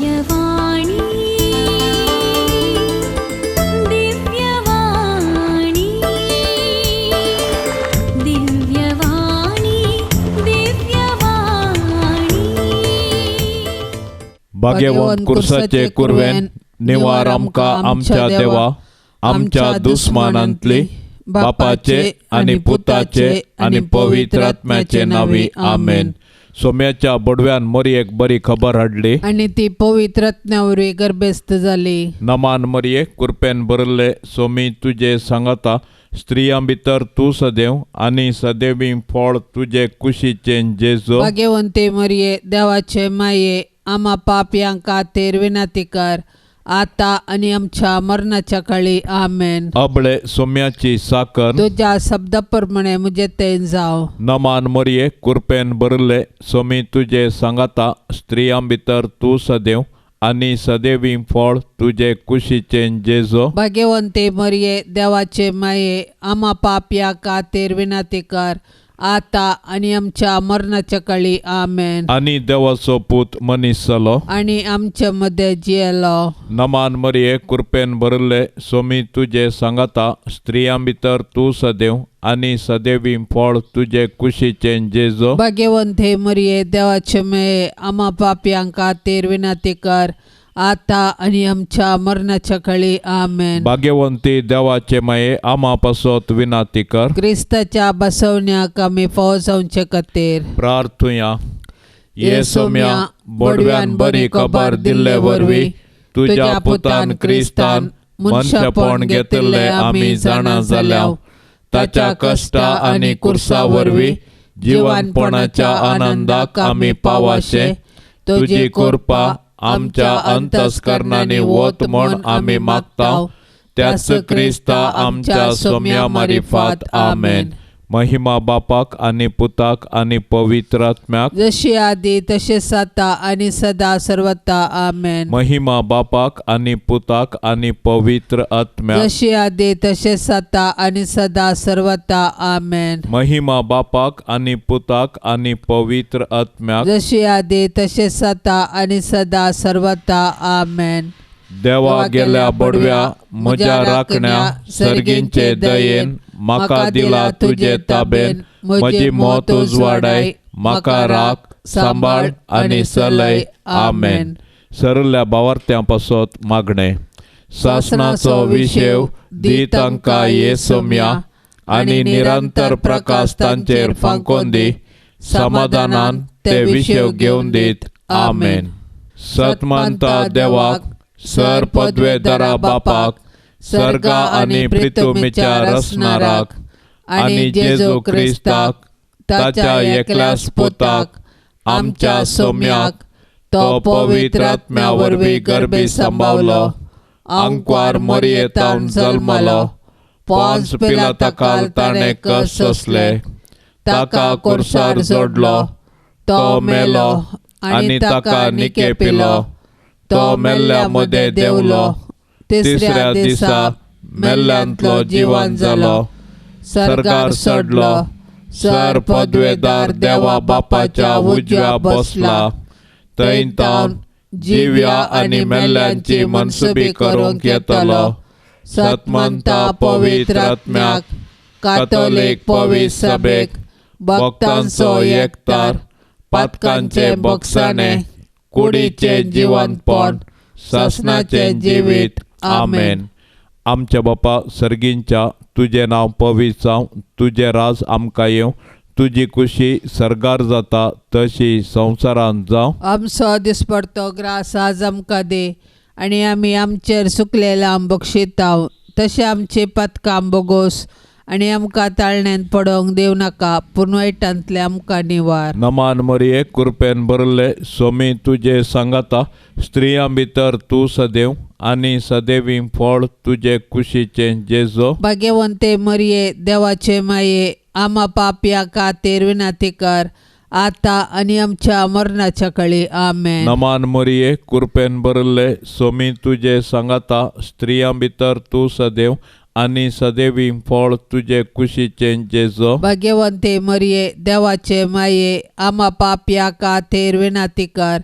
दिव्यवाणी दिव्यवाणी दिव्यवाणी दिव्यवाणी भाग्यवान कुर्साचे कुरवेन निवार आमकां आमच्या देवा आमच्या दुस्मानांतली बापाचे आणि पुताचे आणि पवित्र आत्म्याचे नावी आमेन. सोम्याच्या बडव्यान मरियेक बरी खबर हाडली आणि ती पवित्र आत्म्यावरवी गर्भस्थ झाली. नमान मरिये कृपेन भरले सोमी तुझे सांगता स्त्रियां भितर तू सदैव आणि सदैवी फळ तुझे कुशीचे जेजो. भाग्यवंते मरिये देवाचे माये आम्हा पापयांक खातीर विनंती कर आता आणि आमच्या मरणाच्या काळी आमेन. अबळे सोम्याची साकर तुझ्या शब्दाप्रमाणे मुझे तेन जाव. नमान मरिये कृपेन भरले सोमी तुझे सांगता स्त्रियां भितर तू सदैव आणि सदैवी फळ तुझे कुशीचे जेजो. भाग्यवंते मरिये देवाचे माये आम्हा पापयांक खातीर विनंती कर आता आणि आमच्या मरणाच्या काळी आमेन. आणि देवाचो पूत मनीस जालो आणि आमच्या मध्ये जियेलो. नमान मरिये कृपेन भरले सोमी तुझे सांगता स्त्रियां भितर तू सदैव आणि सदैवी फळ तुझे कुशीचे जेजो. भाग्यवंते मरिये देवाचे माये आम्हा पापयांक खातीर विनंती कर आता आणि आमच्या मरणाच्या काळी आमेन. भाग्यवंती देवाचे माये आम्हा पासत विनंती कर. क्रिस्ताच्या बसवण्याक आमी पावसावचे खातीर प्रार्थुया. ये सोम्या बडव्यान बरी खबर दिल्ले वरवी तुझ्या पुतान क्रिस्तान मनशापण घेतले आमी जाणा जाल्याव ताच्या कष्टा आणि कुर्सा वरवी जीवनपणाच्या आनंदाक आमी पावाशे. तुझी कृपा आमच्या अंतस्करणाने वत म्हण आमी मागताव. त्याच क्रिस्ता आमच्या सोम्या मारिफात आमेन. महिमा बापाक आणि पुताक आणि पवित्र आत्म्याक जशी आधी तसेच आता आणि सदा सर्वता आमेन. महिमा बापाक आणि पुताक आणि पवित्र आत्म्याक जशी आधी तसेच आता आणि सदा सर्वता आमेन. महिमा बापाक आणि पुताक आणि पवित्र आत्म्याक जशी आधी तसेच आता आणि सदा सर्वता आमेन. देवा गेल्या बडव्या म्हज्या राखण्या सर्गींचे दयेन म्हाका दिला तुझे ताबेन. म्हजी मोत उजवाडाय म्हाका राख सांबाळ आणि चलय आमेन. सरल्या भावार्थ्यां पासत मागणे. शासनाचो विशेव दी तांकां ये सोम्या आणि निरंतर प्रकाश तांचेर फांकोन दी. समाधानान ते विशेव घेवन दीत आमेन. सतमानता देवाक सर पदवेदारा बापाक सर्गा आणि पृथ्वीच्या रचणाराक आणि जेजू क्रिस्ताक ताच्या एकल्याच पुताक आमच्या सोम्याक तो पवित्र आत्म्या वरवी गर्भी सांभाळलो. अंकवार मरियेतावन जल्मलो. पोंस पिलाताकाल ताणें कस सोंसले. ताका कुर्सार जोडलो. तो मेलो आणि ताका निके पिलो. तो मेल्ल्या मध्ये देवलो. तिसऱ्या दिसा मेल्ल्यांतलो जिवन जालो. सरकार चडलो. सर पदवेदार देवा बापाच्या उजव्या बसला. थंय तावन जिव्या आणि मेल्ल्यांची मनसुबी करूंक येतलो. सतमंता पवित्र आत्म्याक कातोलीक पवित्र सभेक भक्तांचो एकतार पातकांचे बक्षाणे कुडीचे जिवंतपण शासनाचे जिवीत आमेन. आमच्या बापा सर्गींच्या तुझे नाव पवित्र जावं. तुझे राज आमकां येवं. तुझी खुशी सरगार जाता तशी संवसारांत जावं. आमचो दिसपडतो ग्रास आज आमकां दे आणि आमी आमचेर सुकलेला बक्षिताव. तशें आमची पथकां बोगोस आणि आमकां ताळण्यान पडोवंक देव नाका पूण वायटांतले आमकां निवार. नमान मरिये कृपेन भरले सोमी तुझे सांगता स्त्रियां भितर तू सदैव आणि सदैवी फळ तुझे कुशीचे जेजो. भाग्यवंते मरिये देवाचे माये आम्हा पापयांक खातीर विनंती कर आता आणि आमच्या मरणाच्या काळी आमेन. नमान मरिये कृपेन भरले सोमी तुझे सांगता स्त्रियां भितर तू सदैव आणि सदैवी फळ तुझे कुशीचे जेजो. भाग्यवंते मरिये देवाचे माये आम्हा पापयांक खातीर विनंती कर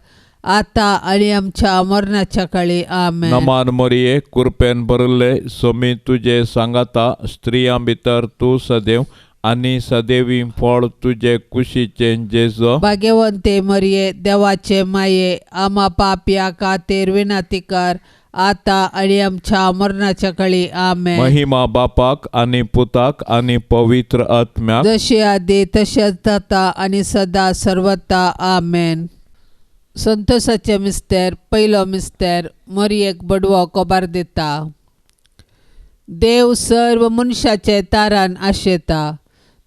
आता आणि आमच्या मरणाच्या काळी आमेन. नमान मरिये कृपेन भरले सोमी तुझे सांगाता स्त्रियां भितर तू सदैव आणि सदैवी फळ तुझे कुशीचे जेजो. भाग्यवंते मरिये देवाचे माये आम्हा पापिया खातीर विनंती कर आता आणि आमच्या मरणाच्या काळी आमेन. महिमा बापाक आणि पुताक आणि पवित्र आत्म्याक जशी आधी तसेच आता आणि सदा सर्वता आमेन. संतोषाचे मिस्तेर पयलो मिस्तेर मरियेक बडवो कोबार दिता. देव सर्व मनशाचे तारान आशेता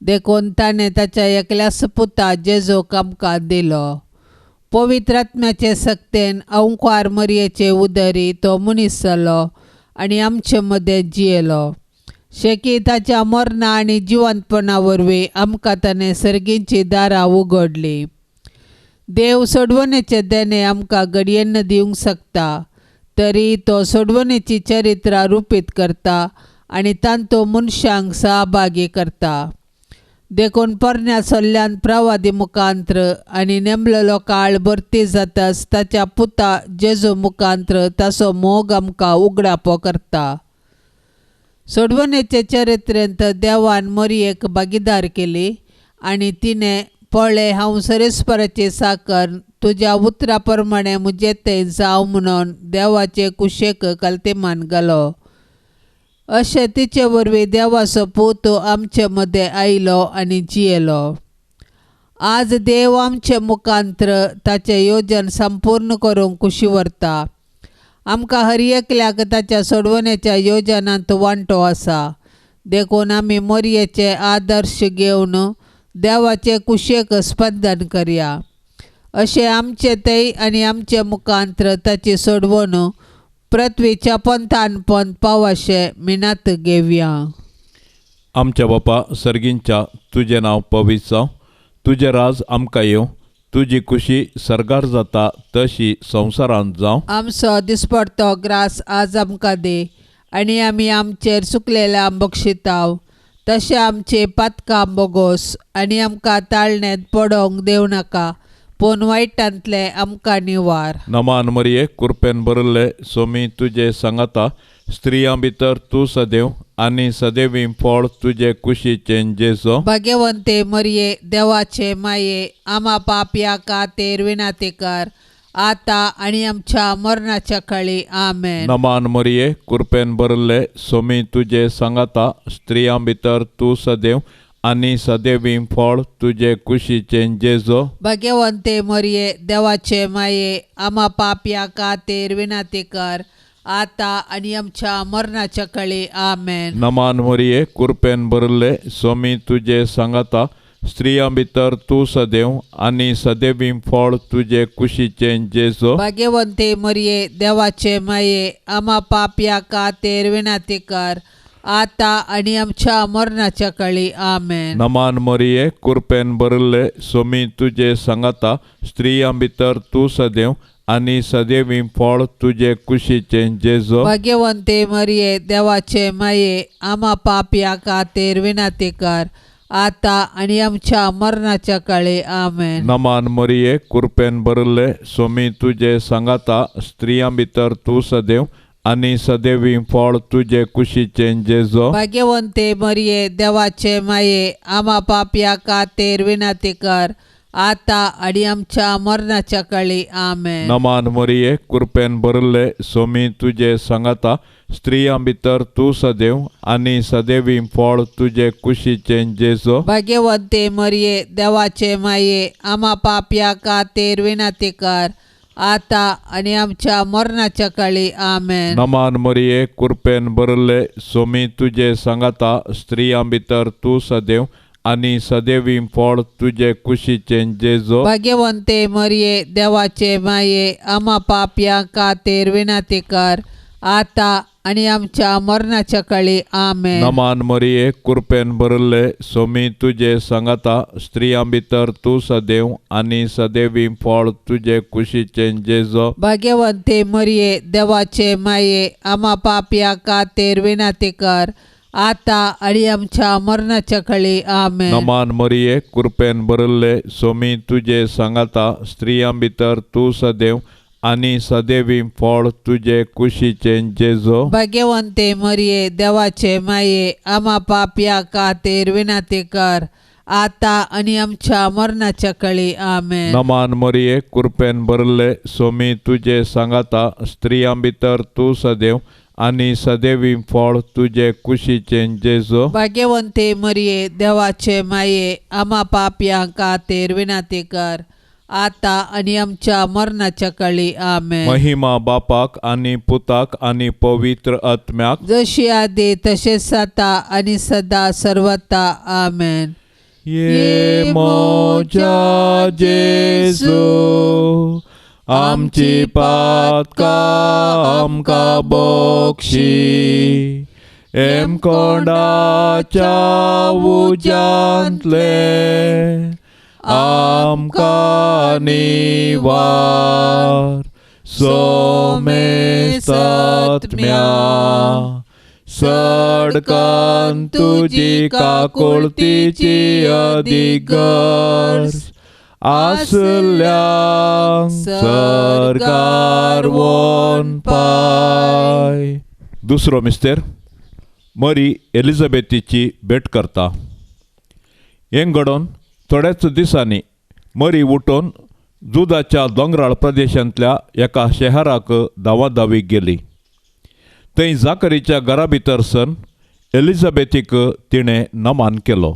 देखून ताणें ताच्या एकल्याच पुता जेजूक आमकां दिलो. पवित्र आत्म्याचे सक्तेन अंकार मरियेचे उदरी तो मनीस जालो आनी आमचे मदें जियेलो. शेकी ताच्या मरणा आनी जिवंतपणा वरवीं आमकां ताणें सर्गींची दारां उगडली. देव सोडवणेचे देणे आमकां घडयेन दिवंक शकता तरी तो सोडवणेची चरित्रां रुपीत करता आनी तांतूं मनशांक सहभागी करता. देखून पोरण्या सल्ल्यान प्रवादी मुखांत्र आनी नेमलेलो काळ भरती जाताच ताच्या पुता जेजू मुखांत्र ताचो मोग आमकां उगडापो करता. सोडवणेचे चरित्रेंत देवान मरियेक भागीदार केली आनी तिणें पळय हांव सरेस्पराची साकर तुज्या उतरा प्रमाणे म्हजे थंय जावं म्हणून देवाचे कुशेक कल्तिमान घालो. अशें तिचे वरवीं देवाचो पूत आमचे मदें आयलो आनी जियेलो. आज देव आमचे मुखांत्र ताचें योजन संपूर्ण करूंक कुशी व्हरता. आमकां हर एकल्याक ताच्या सोडवणेच्या योजनांत वांटो आसा. देखून आमी मरियेचे आदर्श घेवन देवाचे कुशेक स्पंदन करया. अशें आमचे थंय आनी आमचे मुखांत्र ताची सोडवण पृथ्वीच्या पंथान पंथ पावाशे मिनात घेवया. आमच्या बापा सर्गींच्या तुझे नांव पवित्र जावं. तुझे राज आमकां येवं. तुजी खुशी सरगार जाता तशी संवसारांत जावं. आमचो दिसपडतो ग्रास आज आमकां दे आनी आमी आमचेर चुकलेल्या बक्षिताव तशें आमचे पातकां बोगोस आनी आमकां ताळणेंत पडोवंक देव नाका पूण वायटांतले आमकां निवार. नमान मरिये कृपेन भरले सोमी तुझे सांगाता स्त्रियां भितर तू सदैव आणि सदैवी फळ तुझे कुशीचे जेजो. भाग्यवंते मरिये देवाचे माये आम्हा पापया खातीर विनंती कर आता आणि आमच्या मरणाच्या काळी आमेन. नमान मरिये कृपेन भरले सोमी तुझे सांगाता स्त्रियां भितर तू सदैव आणि सदैवी फळ तुझे कुशीचे जेजो. भाग्यवंते मरिये देवाचे माये आम्हा पापया खातीर विनंती कर आता आणि आमच्या मरणाच्या काळी आमेन. नमान मरिये कृपेन भरले सोमी तुझे सांगाता स्त्रियां भितर तू सदैव आणि सदैवी फळ तुझे कुशीचे जेजो. भाग्यवंते मरिये देवाचे माये आम्हा पापया खातीर विनंती कर आता आणि आमच्या मरणाच्या काळी आमेन. नमान मरिये कृपेन भरले सोमी तुझे सांगाता स्त्रियां भितर तू सदैव आणि सदैवी फळ तुझे कुशीचे जेजो. भाग्यवंते मरिये देवाचे माये आम्हा पापया खातीर विनंती कर आता आणि आमच्या मरणाच्या काळी आमेन. नमान मरिये कृपेन भरले सोमी तुझे सांगाता स्त्रियां भितर तू सदैव आणि सदैवी फळ तुझे कुशीचे जेजो. भाग्यवंते मरिये देवाचे माये आम्हा पापया खातीर विनंती कर आता आणि आमच्या मरणाच्या काळी आमेन. नमान मरिये कृपेन भरले सोमी तुझे सांगाता स्त्रियां भितर तू सदैव आणि सदैवी फळ तुझे कुशीचे जेजो. भाग्यवंते मरिये देवाचे माये आम्हा पापया खातीर विनंती कर आता आणि आमच्या मरणाच्या काळी आमेन. नमान मरिये कृपेन भरले सोमी तुझे सांगाता स्त्रियां भितर तू सदैव आणि सदैवी फळ तुझे कुशीचे जेजो. भाग्यवंते मरिये देवाचे माये आम्हा पापया खातीर विनंती कर आता आणि आमच्या मरणाच्या काळी आमेन. नमान मरिये कृपेन भरले सोमी तुझे सांगाता स्त्रियां भितर तू सदैव आणि सदैवी फळ तुझे कुशीचे जेजो. भाग्यवंते मरिये देवाचे माये आम्हा पापया खातीर विनंती कर आता आणि आमच्या मरणाच्या काळी आमेन. नमान मरिये कृपेन भरले सोमी तुझे सांगाता स्त्रियां भितर तू सदैव आणि सदैवी फळ तुझे कुशीचे जेजो. भाग्यवंते मरिये देवाचे माये आम्हा पापया खातीर विनंती कर आता आणि आमच्या मरणाच्या काळी आमेन. नमान मरिये कृपेन भरले सोमी तुझे सांगाता स्त्रियां भितर तू सदैव आणि सदैवी फळ तुझे कुशीचे जेजो. भाग्यवंते मरिये देवाचे माये आम्हा पापया खातीर विनंती कर आता आणि आमच्या मरणाच्या काळी आमेन. महिमा बापाक आणि पुताक आणि पवित्र आत्म्याक जशी आधी तसेच आता आणि सदा सर्वता आमेन. ये मोजा जेजू आमची पातका आमका बक्षी एम कोंडाच्या उजांतले आमका निवार सोमे सत्म्या सडकान तुझी काकुळतीची अधिगर आसल्यांक सरकार वोन पाय. दुसरो मिस्तेर मरी एलिझाबेथीची भेट करता. हें घडोवन थोड्याच दिसांनी मरी उठून जुदाच्या दोंगराळ प्रदेशांतल्या एका शहराक धांवाधांवीक गेली. थंय जाकरीच्या घरा भितर सन एलिझाबेथीक तिणें नमान केलो.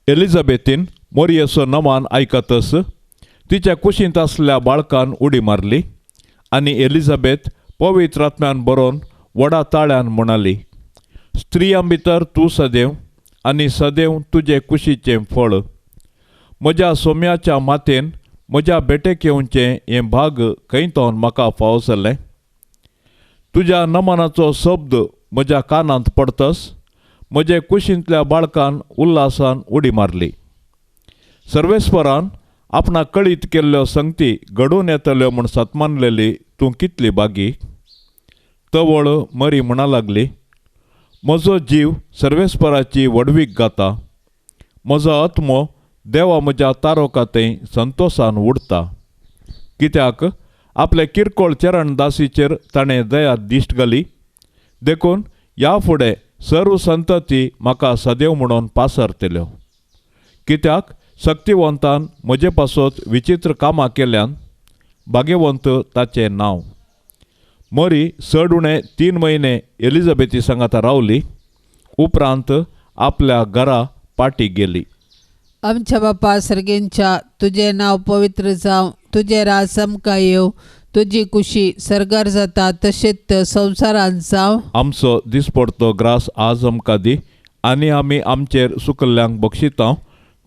एलिझाबेथीन मोरयेचो नमान आयकतच तिच्या कुशींत आसलेल्या बाळकान उडी मारली आनी एलिझाबेथ पवित्र आत्म्यान बरोवन व्हडा ताळ्यान म्हणाली, स्त्रियां भितर तूं सदैव आनी सदैव तुजे कुशीचें फळ. म्हज्या सोम्याच्या मातेन म्हज्या बेटेक येवचें हें भाग खंयतोन म्हाका फावो जालें. तुज्या नमनाचो शब्द म्हज्या कानांत पडतस म्हजे कुशींतल्या बाळकान उल्हासान उडी मारली. सर्वेस्परान आपणाक कळीत केल्ल्यो संगती घडून येतल्यो म्हूण सतमानलेली तूं कितली बागी. तवळ मरी म्हणा लागली, म्हजो जीव सर्वेस्पराची वडवीक घाता. म्हजो आत्मो देवा म्हज्या तारोकातय संतोशान उडटा. कित्याक आपले किरकोळ चरण दासीचेर ताणें दया दिश्ट घाली. देखून ह्या फुडें सर्व संतती म्हाका सदैव म्हणून पासरतल्यो. कित्याक शक्तिवंतान म्हजे पासत विचित्र कामां केल्यान भाग्यवंत ताचें नांव. मरी चड उणें 3 म्हयने एलिझाबेथी सांगाता रावली. उपरांत आपल्या घरा पाटी गेली. आमच्या बापा सर्गेंच्या तुझे नाव पवित्र जावं, तुझे राज आमकां येवं, तुजी कुशी सरगार जाता तशेंच संवसारांत जावं. आमचो दिसपडतो ग्रास आज आमकां दी आनी आमी आमचेर सुकल्ल्यांक बक्षितांव.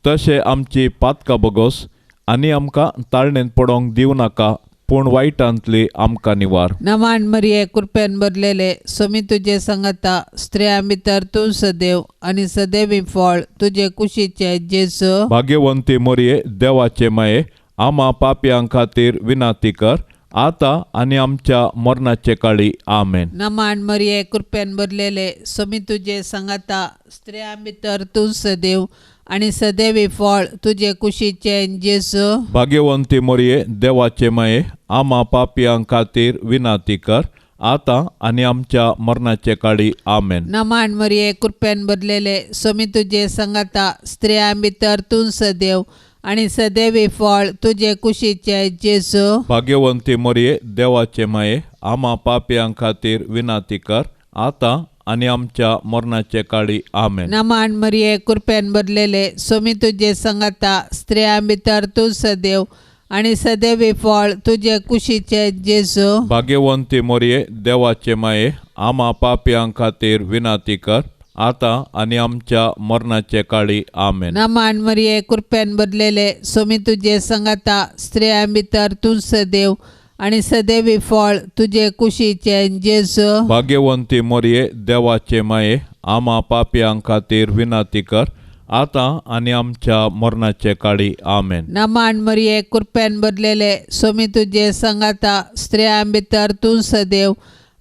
तशें आमची पातकां बगोस आनी आमकां ताळणेंत पडोंक दिवं नाका, पूण वायटांतली आमकां निवार. नमान मरिये कृपेन भरलेले सोमी तुजे सांगाता स्त्रियां भितर तूं सदैव आनी सदैवी फळ तुजे कुशीचे जेजू. भाग्यवंती मरिये देवाचे माये आम्हा पापयां खातीर विनंती कर आता आनी आमच्या मरणाचे काळी आमेन. नमान मरिये कृपेन भरलेले सोमी तुजे सांगाता स्त्रियां भितर तूं सदैव आनी सदैवी फळ तुजे कुशीचे जेजू. भाग्यवंती मरिये देवाचे माये आम्हा पापयां खातीर विनंती कर आता आनी आमच्या मरणाचे काळी आमेन. नमान मरिये कृपेन भरलेले सोमी तुजे सांगाता स्त्रियां भितर तूं सदैव आनी सदैवी फळ तुजे कुशीचे जेजू. भाग्यवंती मरिये देवाचे माये आम्हा पापयां खातीर विनंती कर आता आनी आमच्या मरणाचे काळी आमेन. नमान मरिये कृपेन भरलेले सोमी तुजे सांगाता स्त्रियां भितर तूं सदैव आनी सदैवी फळ तुजे कुशीचे जेजू. भाग्यवंती मरिये देवाचे माये आम्हा पापयां खातीर विनंती कर आता आनी आमच्या मरणाचे काळी आमेन. नमान मरिये कृपेन भरलेले सोमी तुजे सांगाता स्त्रियां भितर तूं सदैव आनी सदैवी फळ तुजे कुशीचे जेजू. भाग्यवंती मरिये देवाचे माये आम्हा पापयां खातीर विनंती कर आता आनी आमच्या मरणाचे काळी आमेन. नमान मरिये कृपेन भरलेले सोमी तुजे सांगाता स्त्रियां भितर तूं सदैव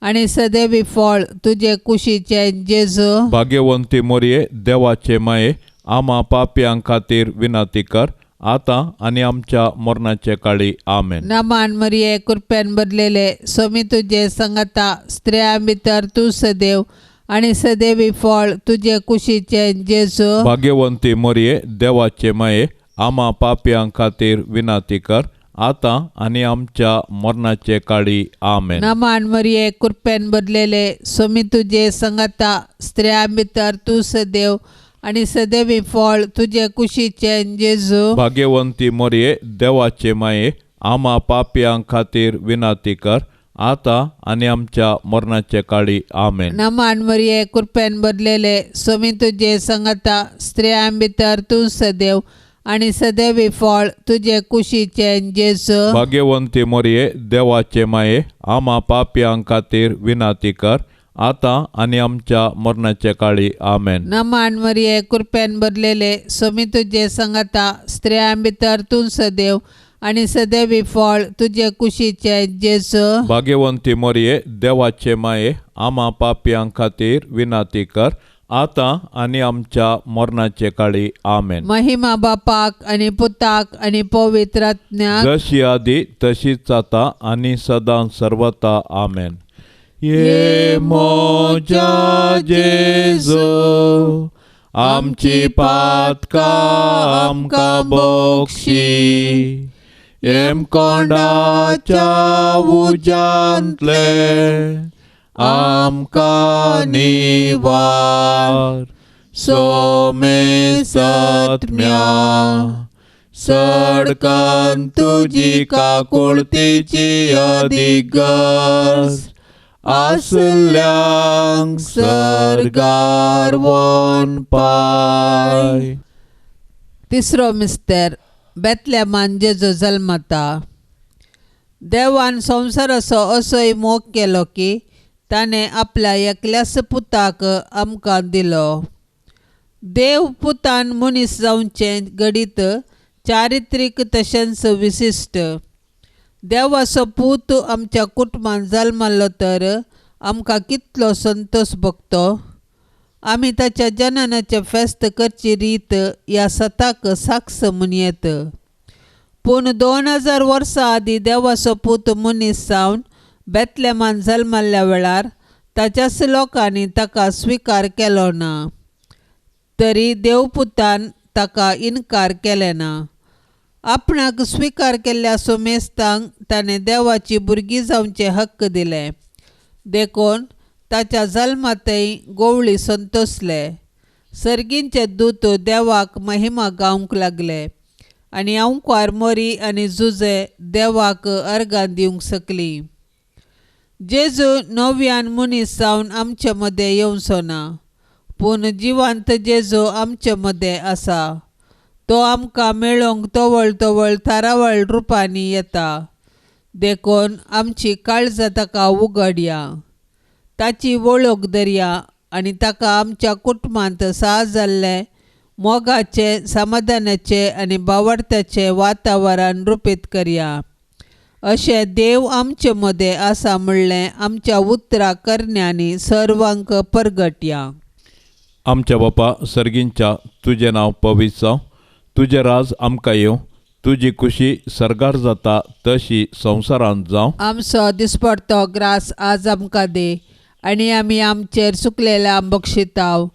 आणि सदैवी फळ तुझे कुशीचे जेजू. भाग्यवंती मोरये देवाचे माये आम्हा पाप्यां खातीर विनंती कर आता आणि आमच्या मरणाच्या काळी आमेन. नमान मरिये कृपेन भरलेले स्वामी तुझे संगता स्त्रिया भितर तू सदैव आणि सदैवी फळ तुझे कुशीचे जेजू. भाग्यवंती मोरये देवाचे माये आम्हा पाप्यां खातीर विनंती कर आता आणि आमच्या मरणाचे काळी आमेन. नमान मरिये कृपेन भरलेले स्वामी तुझे संगता स्त्रिया भितर तू सदैव आणि सदैवी फळ तुझे कुशीचे जेजू. भाग्यवंती मोरये देवाचे माये आम्हा पाप्यां खातीर विनंती कर आता आणि आमच्या मरणाच्या काळी आमेन. नमान मरिये कृपेन भरलेले स्वामी तुझे संगता स्त्रिया भितर तू सदैव आणि सदैवी फळ तुझे कुशीचे जेजू. भाग्यवंती मोरये देवाचे माये आम्हा पाप्यां खातीर विनंती कर आता आणि आमच्या मरणाच्या काळी आमेन. नमान मरिये कृपेन भरलेले स्वामी तुझे संगता स्त्रिया भितर तू सदैव आणि सदैवी फळ तुझे कुशीचे जेजू. भाग्यवंती मोरये देवाचे माये आम्हा पाप्यां खातीर विनंती कर आता आणि आमच्या मरणाचे काळी आमेन. महिमा बापाक आणि पुताक आणि पवित्र आत्म्याक जशी आधी तशीच आता आणि सदां सर्वता आमेन. ये मोजा जेजू आमची पातका आमकां बक्षी एम कोंडाच्या उजांतले आमकां निवार सोमे सत्म्या सडकान तुजी काकुळतीची अधिगस आसल्यांक सरगार वोन पाय. तिसरो मिस्तेर बेतलेमान जेजू जल्मता. देवान संवसार असोय मोग केलो की ताणें आपल्या एकल्याच पुताक आमकां दिलो. देव पुतान मनीस जावचें घडीत चारित्रीक तशेंच विशिश्ट. देवाचो पूत आमच्या कुटुंबान जल्मलो तर आमकां कितलो संतोष भोगतो. आमी ताच्या जननाचे फेस्त करची रीत ह्या सताक साक्ष म्हणयेत. पूण 2000 वर्सां आदीं देवाचो पूत मनीस जावन बेतलेमान जल्मल्ल्या वेळार ताच्याच लोकांनी ताका स्विकार केलो ना. तरी देवपुतान ताका इन्कार केले ना. आपणाक स्विकार केल्ल्या सोमेस्तांक ताणें देवाची भुरगीं जावचे हक्क दिले. देखून ताच्या जल्मातय गोवळी संतोसले. सर्गींचे दूत देवाक महिमा गावंक लागले आनी अंकार मोरी आनी जुजे देवाक अर्गां दिवंक सकली. जेजू नव्यान मनीस जावन आमचे मदें येवचो ना, पूण जिवंत जेजू आमचे मदें आसा. तो आमकां मेळोवंक तवळ तवळ थारावळ रुपांनी येता. देखून आमची काळजां ताका उगडया, ताची वळख धरया आनी ताका आमच्या कुटुंबांत साह जाल्ले मोगाचे, समाधानाचे आनी भावार्थाचे वातावरण रुपीत करया. अशें देव आमचे मदें आसा म्हणलें आमच्या उतरां करण्यांनी सर्वांक परगटया. आमच्या बापा सर्गींच्या तुजें नांव पवित्र जावं. तुजें राज आमकां येवं. तुजी खुशी सरगार जाता तशी संवसारांत जावं. आमचो दिसपडतो ग्रास आज आमकां दे आनी आमी आमचेर चुकलेल्या बक्षिताव.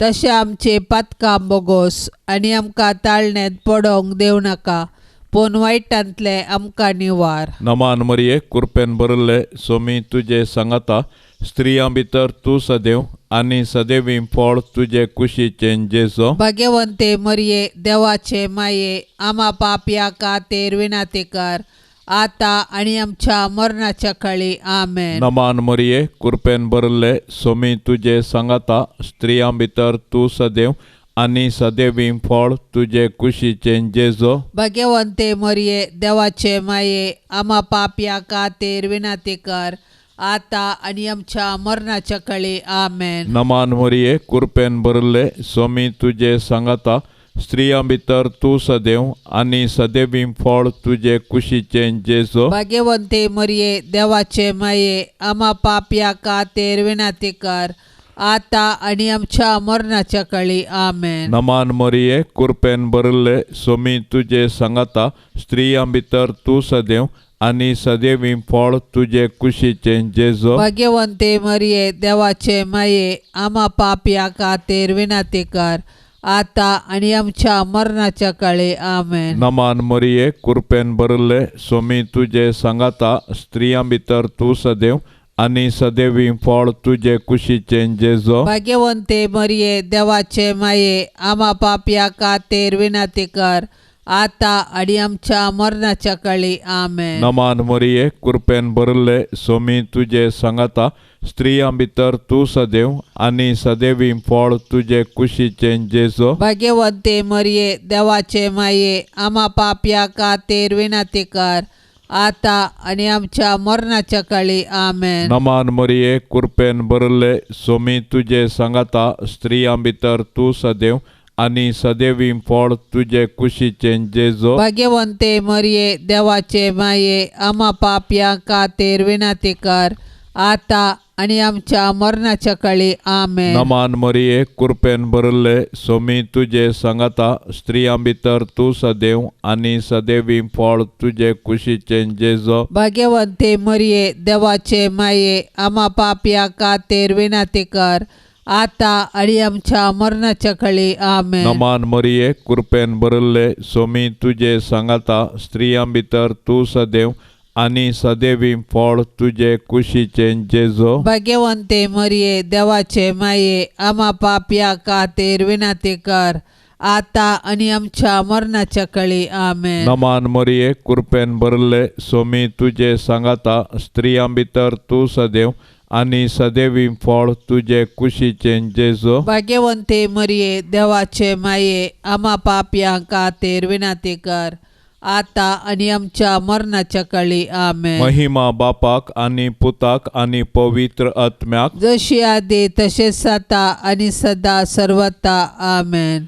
तशें आमचे पातकां बोगोस आनी आमकां ताळण्यांत पडोवंक देव नाका, पूण वायटांतले आमकां निवार. नमान मरिये कृपेन भरिल्ले सोमी तुजे सांगाता स्त्रियां भितर तूं सदैव आनी सदैवी फळ तुजे कुशीचें जेजू. भाग्यवंते मरिये देवाचे माये आम्हा पापया खातीर विनंती कर आता आनी आमच्या मरणाच्या काळी आमेन. नमान मरिये कृपेन भरिल्ले सोमी तुजे सांगाता स्त्रियां भितर तूं सदैव आनी सदैवी फळ तुजे कुशीचें जेजू. भाग्यवंते मरिये देवाचे माये आम्हा पापया खातीर विनंती कर आता आनी आमच्या मरणाच्या काळी आमेन. नमान मरिये कृपेन भरिल्ले सोमी तुजे सांगाता स्त्रियां भितर तूं सदैव आनी सदैवीं फळ तुजे कुशीचें जेजो. भाग्यवंते मरिये देवाचे माये आम्हा पापया खातीर विनंती कर आता आणि आमच्या मरणाच्या काळी आमेन. नमान मरिये कृपेन भरिल्ले सोमी तुजे सांगाता स्त्रियां भितर तूं सदैव आनी सदैवीं फळ तुजे कुशीचें जेजो. भाग्यवंते मरिये देवाचे माये आम्हा पापया खातीर विनंती कर आता आणि आमच्या मरणाच्या काळी आमेन. नमान मरिये कृपेन भरिल्ले सोमी तुजे सांगाता स्त्रियां भितर तूं सदैव आनी सदैवीं फळ तुजे कुशीचें जेजो. भाग्यवंते मरिये देवाचे माये आम्हा पापया खातीर विनंती कर आता आणि आमच्या मरणाच्या काळी आमेन. नमान मरिये कृपेन भरिल्ले सोमी तुजे सांगाता स्त्रियां भितर तूं सदैव आनी सदैवीं फळ तुजे कुशीचें जेजो. भाग्यवंते मरिये देवाचे माये आम्हा पापया खातीर विनंती कर आता आणि आमच्या मरणाच्या काळी आमेन. नमान मरिये कृपेन भरिल्ले सोमी तुजे सांगाता स्त्रियां भितर तूं सदैव आनी सदैवीं फळ तुजे कुशीचें जेजो. भाग्यवंते मरिये देवाचे माये आम्हा पापया खातीर विनंती कर आता आणि आमच्या मरणाच्या काळी आमेन. नमान मरिये कृपेन भरिल्ले सोमी तुजे सांगाता स्त्रियां भितर तूं सदैव आनी सदैवीं फळ तुजे कुशीचें जेजो. भाग्यवंते मरिये देवाचे माये आम्हा पापया खातीर विनंती कर आता आणि आमच्या मरणाच्या काळी आमेन. नमान मरिये कृपेन भरिल्ले सोमी तुजे सांगाता स्त्रियां भितर तूं सदैव आनी सदैवीं फळ तुजे कुशीचें जेजो. भाग्यवंते मरिये देवाचे माये आम्हा पापया खातीर विनंती कर आता आणि आमच्या मरणाच्या काळी आमेन. नमान मरिये कृपेन भरिल्ले सोमी तुजे सांगाता स्त्रियां भितर तूं सदैव आनी सदैवीं फळ तुजे कुशीचें जेजो. भाग्यवंते मरिये देवाचे माये आम्हा पापया खातीर विनंती कर आता आणि आमच्या मरणाच्या काळी आमेन. महिमा बापाक आनी पुताक आनी पवित्र आत्म्याक जशी आदी तशेंच आता आणि सदा सर्वता आमेन.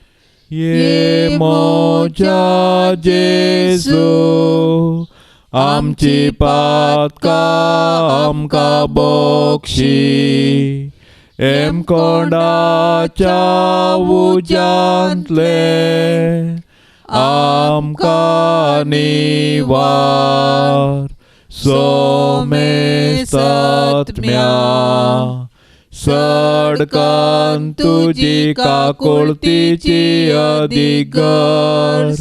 ये मोजा जेजू आमची पातकां आमकां बक्षी एम कोंडाच्या उज्यांतले आमकां निवार सोमेस्त आत्म्या सडकान तुजी काकुळतीची अधिगर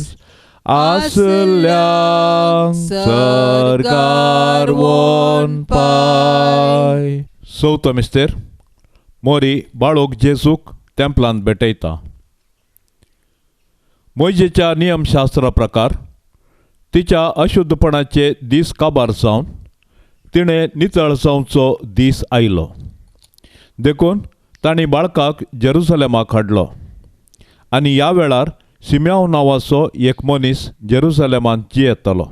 आसल्यांक सरकार वोन पाय. चवथो मिस्तेर मोरी बाळोक जेजूक तेंपलांत भेटयता. मोइजेच्या नियमशास्त्रा प्रकार तिच्या अशुद्धपणाचे दीस काबार जावन तिणें नितळ जावचो दीस आयलो देखून तांणी बाळकाक जेरुसलेमाक हाडलो. आनी ह्या वेळार सिम्याव नांवाचो एक मनीस जेरुसलेमांत जियेतालो.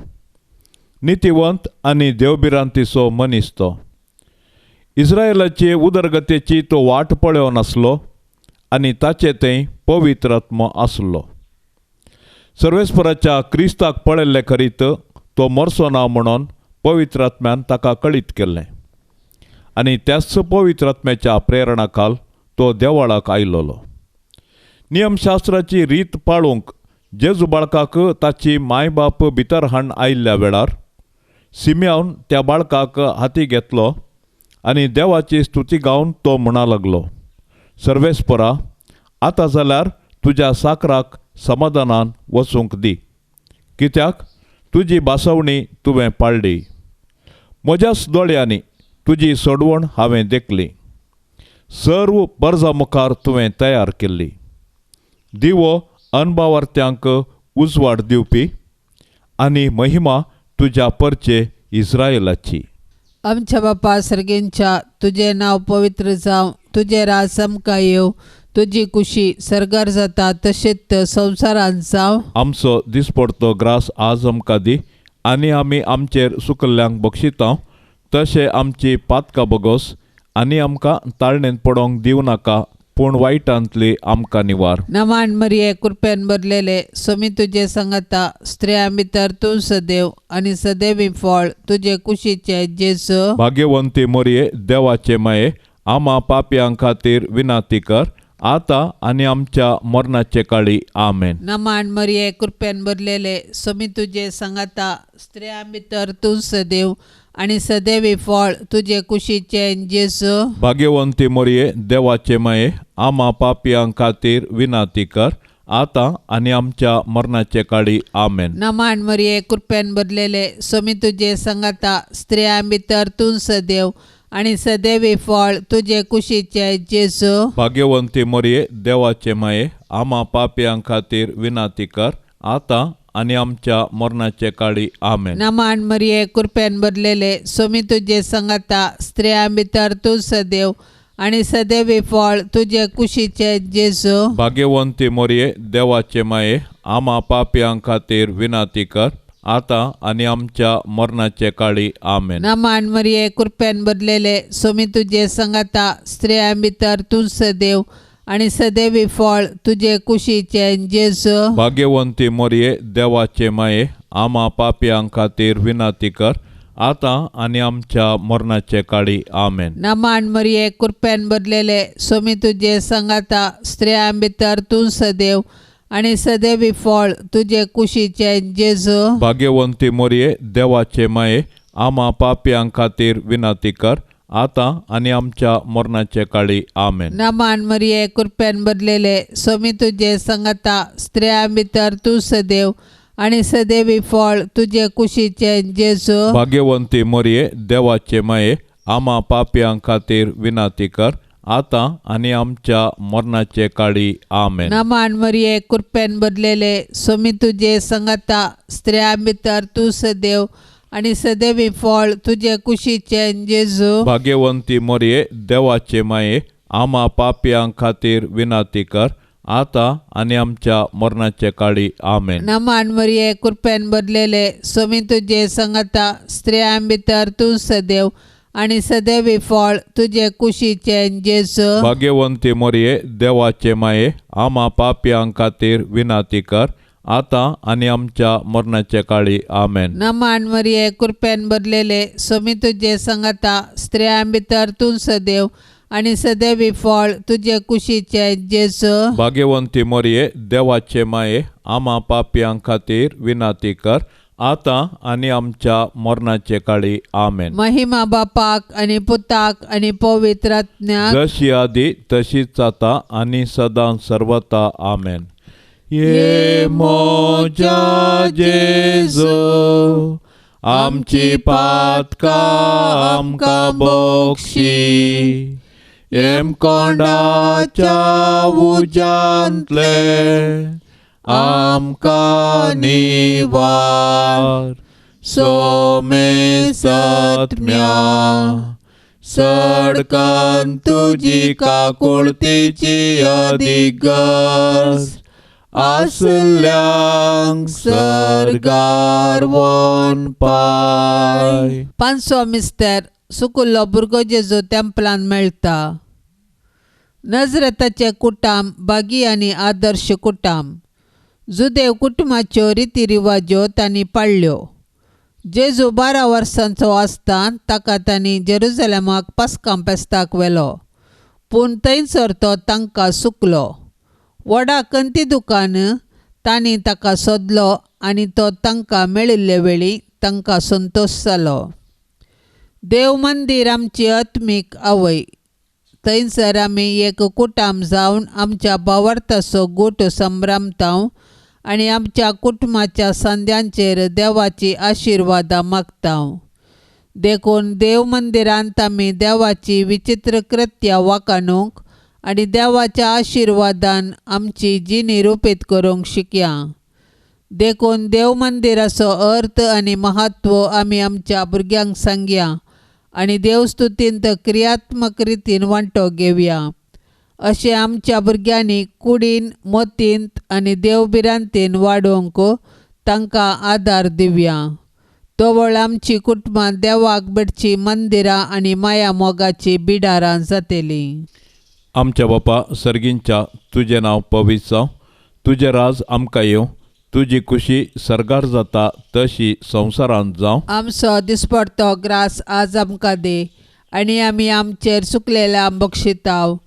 नितीवंत आनी देवबिरांतीचो मनीस तो. इस्रायेलाचे उदरगतेची तो वाट पळयोव नासलो आनी ताचे थंय पवित्र आत्मो आसलो. सर्वेस्पराच्या क्रिस्ताक पळयल्ले करीत तो मरचो ना म्हणून पवित्र आत्म्यान ताका कळीत केल्लें आनी त्याच पवित्र आत्म्याच्या प्रेरणा खाल तो देवळाक आयलोलो. नियमशास्त्राची रीत पाळूंक जेजू बाळकाक ताची मायबाप भितर हाडून आयिल्ल्या वेळार सिम्यावन त्या बाळकाक हाती घेतलो आनी देवाची स्तुती गावन तो म्हणा लागलो, सर्वेस्परा, आतां जाल्यार तुज्या साकराक समाधानान वचूंक दी, कित्याक तुजी बासवणी तुवें पाळ्ळी. म्हज्याच दोळ्यांनी तुजी सोडवण हांवें देखली. सर्व बर्जा मुखार तुवें तयार केल्ली. दिवो अनभावार्थ्यांक उजवाड दिवपी आनी महिमा तुज्या परचे इस्रायेलाची. आमच्या बापा सर्गेंच्या तुझे नाव पवित्र जावं, तुझे राज आमकां येवं, तुजी कुशी सरकार जाता तशेंच संवसारांत जावं. आमचो दिसपडतो ग्रास आज आमकां दी आनी आमी आमचेर सुकल्ल्यांक बक्षिता तशें आमची पातकां बगोस आनी आमकां ताळणेंत पडोंक दिवं नाका पूण वायटांतली आमकां निवार. नमान मरिये कृपेन भरलेले स्वामी तुजे सांगता स्त्रियां भितर तूं सदैव आनी सदैवी फळ तुजे कुशीचे जेजू. भाग्यवंती मोरये देवाचे माये आम्हा पापयां खातीर विनाती कर आता आनी आमच्या मरणाचे काळी आमेन. नमान मरिये कृपेन भरलेले स्वामी तुजे सांगता स्त्रियां भितर तूं सदैव आनी सदैवी फळ तुजे कुशीचे जेजू. भाग्यवंती मोरये देवाचे माये आम्हा पापयां खातीर विनाती कर आता आनी आमच्या मरणाचे काळी आमेन. नमान मरिये कृपेन भरलेले स्वामी तुजे सांगता स्त्रियां भितर तूं सदैव आनी सदैवी फळ तुजे कुशीचे जेजू. भाग्यवंती मोरये देवाचे माये आम्हा पापयां खातीर विनाती कर आता आनी आमच्या मरणाचे काळी आमेन. नमान मरिये कृपेन भरलेले स्वामी तुजे सांगता स्त्रियां भितर तूं सदैव आनी सदैवी फळ तुजे कुशीचे जेजू. भाग्यवंती मोरये देवाचे माये आम्हा पापयां खातीर विनाती कर आता आनी आमच्या मरणाचे काळी आमेन. नमान मरिये कृपेन भरलेले स्वामी तुजे सांगता स्त्रियां भितर तूं सदैव आनी सदैवी फळ तुजे कुशीचे जेजू. भाग्यवंती मोरये देवाचे माये आम्हा पापयां खातीर विनाती कर आता आनी आमच्या मरणाचे काळी आमेन. नमान मरिये कृपेन भरलेले स्वामी तुजे सांगता स्त्रियां भितर तूं सदैव आनी सदैवी फळ तुजे कुशीचे जेजू. भाग्यवंती मोरये देवाचे माये आम्हा पापयां खातीर विनाती कर आता आनी आमच्या मरणाचे काळी आमेन. नमान मरिये कृपेन भरलेले स्वामी तुजे सांगता स्त्रियां भितर तूं सदैव आनी सदैवी फळ तुजे कुशीचे जेजू. भाग्यवंती मोरये देवाचे माये आम्हा पापयां खातीर विनाती कर आता आनी आमच्या मरणाचे काळी आमेन. नमान मरिये कृपेन भरलेले स्वामी तुजे सांगता स्त्रियां भितर तूं सदैव आनी सदैवी फळ तुजे कुशीचे जेजू. भाग्यवंती मोरये देवाचे माये आम्हा पापयां खातीर विनाती कर आता आनी आमच्या मरणाचे काळी आमेन. नमान मरिये कृपेन भरलेले स्वामी तुजे सांगता स्त्रियां भितर तूं सदैव आनी सदैवी फळ तुजे कुशीचे जेजू. भाग्यवंती मोरये देवाचे माये आम्हा पापयां खातीर विनाती कर आता आनी आमच्या मरणाचे काळी आमेन. नमान मरिये कृपेन भरलेले स्वामी तुजे सांगता स्त्रियां भितर तूं सदैव आनी सदैवी फळ तुजे कुशीचे जेजू. भाग्यवंती मोरये देवाचे माये आम्हा पापयां खातीर विनाती कर आता आनी आमच्या मरणाचे काळी आमेन. महिमा बापाक आनी पुताक आनी पवित्र आत्म्याक जशी आदी तशीच आता आनी सदां सर्वता आमेन. ये मोजा जेजू आमची पातकां आमकां बोक्षी एम कोंडाच्या उजांतले आमकां निवार सोमे सत्म्या सडकान तुजी काकुळतीची अधिगस आसल्यांक सरगार वोन पाय. पांचवो मिस्टर सुकुल्लो भुरगो जेजू तेंपलान मेळटा. नजरेताचे कुटाम बागी आनी आदर्श कुटाम जुदेव कुटुंबाच्यो रितीरिवाज्यो तांणी पाळ्ळ्यो. जेजू 12 वर्सांचो आसतना ताका तांणी जेरुसलेमाक पास्कां फेस्ताक व्हेलो, पूण थंयसर तो तांकां सुकलो. व्हडा कंती दुकान तांणी ताका सोदलो आनी तो तांकां मेळिल्ले वेळी तांकां संतोश जालो. देव मंदीर आमची आत्मीक आवय. थंयसर आमी एक कुटाम जावन आमच्या भावार्थाचो गोठ संभ्रमतांव आनी आमच्या कुटुंबाच्या संद्यांचेर देवाची आशिर्वादां मागतांव. देखून देव मंदिरांत आमी देवाची विचित्र कृत्यां वाखाणूंक आनी देवाच्या आशिर्वादान आमची जिणी रुपीत करूंक शिकया. देखून देव मंदिराचो अर्थ आनी महत्व आमी आमच्या भुरग्यांक सांगया आनी देवस्तुतींत क्रियात्मक रितीन वांटो घेवया. अशें आमच्या भुरग्यांनी कुडीन मोतींत आनी देवबिरांतीन वाडोवंक तांकां आदार दिवया. तोवळ आमची कुटुंबां देवाक बेडची मंदिरां आनी माया मोगाची बिडारां जातलीं. आमच्या बापा सर्गींच्या तुझे नाव पवित्र जावं, तुझे राज आमकां येवं, तुजी खुशी सरगार जाता तशी संवसारांत जावं. आमचो दिसपडतो ग्रास आज आमकां दे, आनी आमी आमचेर चुकलेल्या बक्षिताव,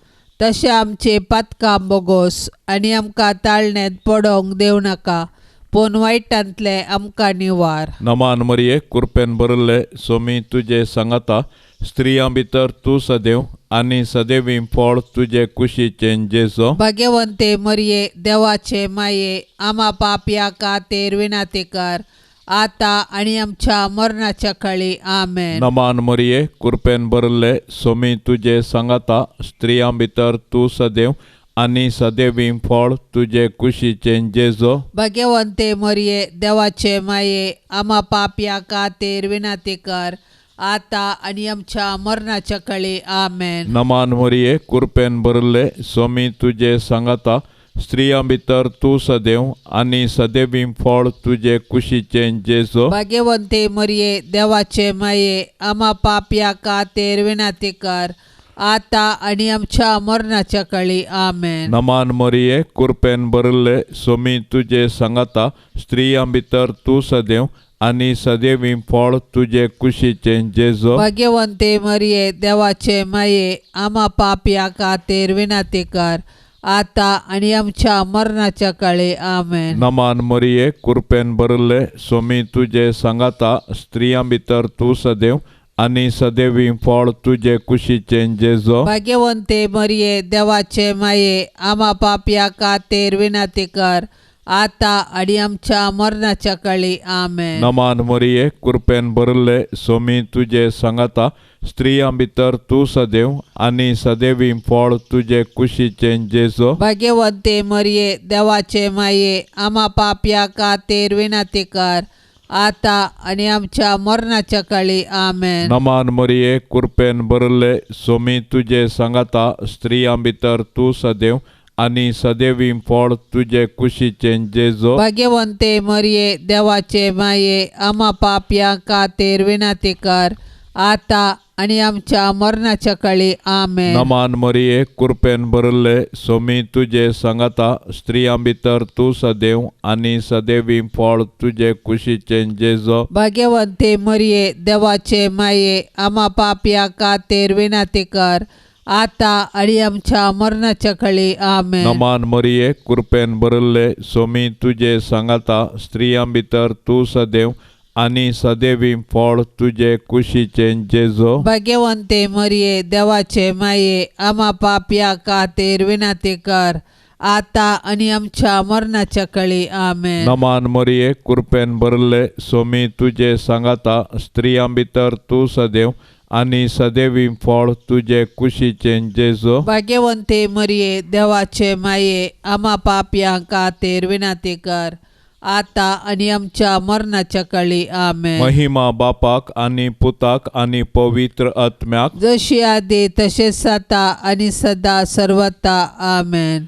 तशें आमचे पातकां बोगोस आनी आमकां ताळण्यांत पडोवंक देव नाका, पूण वायटांतले आमकां निवार. नमान मरिये कृपेन भरिल्ले सोमी तुजे सांगाता, स्त्रियां भितर तूं सदैव आनी सदैवी फळ तुजे कुशीचें जेजो. भाग्यवंते मरिये देवाचे माये, आमा पापया खातीर विनाती कर, आता आनी आमच्या मरणाच्या काळी आमेन. नमान मरिये कृपेन भरिल्ले सोमी तुजे सांगाता, स्त्रियां भितर तूं सदैव आनी सदैवी फळ तुजे कुशीचें जेजो. भाग्यवंते मरिये देवाचे माये, आमा पापया खातीर विनाती कर, आता आनी आमच्या मरणाच्या काळी आमेन. नमान मरिये कृपेन भरिल्ले सोमी तुजे सांगाता, स्त्रियां भितर तूं सदैव आनी सदैवी फळ तुजे कुशीचें जेजो. भाग्यवंते मरिये देवाचे माये, आमा पापया खातीर विनाती कर, आता आनी आमच्या मरणाच्या काळी आमेन. नमान मरिये कृपेन भरिल्ले सोमी तुजे सांगाता, स्त्रियां भितर तूं सदैव आनी सदैवी फळ तुजे कुशीचें जेजो. भाग्यवंते मरिये देवाचे माये, आमा पापया खातीर विनाती कर, आता आनी आमच्या मरणाच्या काळी आमेन. नमान मरिये कृपेन भरिल्ले सोमी तुजे सांगाता, स्त्रियां भितर तूं सदैव आनी सदैवी फळ तुजे कुशीचें जेजो. भाग्यवंते मरिये देवाचे माये, आमा पापया खातीर विनाती कर, आता आनी आमच्या मरणाच्या काळी आमेन. नमान मरिये कृपेन भरिल्ले सोमी तुजे सांगाता, स्त्रियां भितर तूं सदैव आनी सदैवी फळ तुजे कुशीचें जेजो. भाग्यवंते मरिये देवाचे माये, आमा पापया खातीर विनाती कर, आता आनी आमच्या मरणाच्या काळी आमेन. नमान मरिये कृपेन भरिल्ले सोमी तुजे सांगाता, स्त्रियां भितर तूं सदैव आनी सदैवी फळ तुजे कुशीचें जेजो. भाग्यवंते मरिये देवाचे माये, आमा पापया खातीर विनाती कर, आता आनी आमच्या मरणाच्या काळी आमेन. नमान मरिये कृपेन भरिल्ले सोमी तुजे सांगाता, स्त्रियां भितर तूं सदैव आनी सदैवी फळ तुजे कुशीचें जेजो. भाग्यवंते मरिये देवाचे माये, आमा पापया खातीर विनाती कर, आता आनी आमच्या मरणाच्या काळी आमेन. नमान मरिये कृपेन भरिल्ले सोमी तुजे सांगाता, स्त्रियां भितर तूं सदैव आनी सदैवी फळ तुजे कुशीचें जेजो. भाग्यवंते मरिये देवाचे माये, आमा पापया खातीर विनाती कर, आता आनी आमच्या मरणाच्या काळी आमेन. नमान मरिये कृपेन भरिल्ले सोमी तुजे सांगाता, स्त्रियां भितर तूं सदैव आनी सदैवी फळ तुजे कुशीचें जेजो. भाग्यवंते मरिये देवाचे माये, आमा पापया खातीर विनाती कर, आता आनी आमच्या मरणाच्या काळी आमेन. महिमा बापाक आनी पुताक आनी पवित्र आत्म्याक, जशी आदी तशेंच जाता आनी सदा सर्वता आमेन.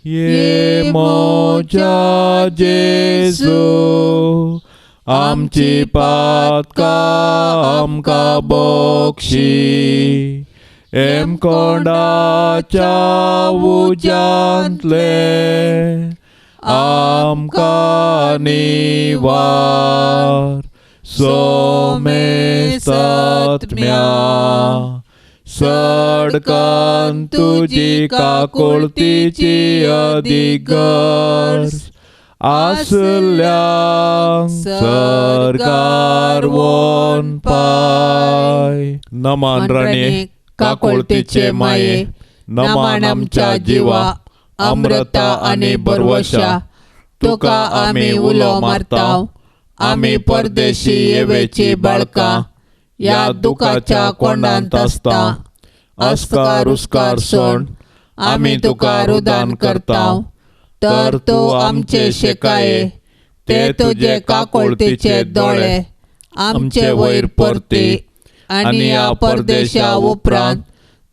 ये मोजा जेजू, आमची पातकां आमकां बक्षी, एम कोंडाच्या उज्यांतले आमकां निवार, सोमे सत्म्या सडकान तुजी काकुळतीची अधिगर्ज, आसल्यांक सरकार वोन पाय. नमान राणे काकुळतीचे माये, नमान आमच्या जिवा, अमृता आनी बरवशा, तुका आमी उलो मारताव, आमी परदेशी येवेची बाळकां, या दुखाच्या कोंडांत आसता, अस्कार उस्कार सोड, आमी तुका रुदान करताव. तर तूं आमचे शेकाये, ते तुजे काकुळतीचे दोळे आमचे वयर परती, आनी ह्या परदेशा उपरांत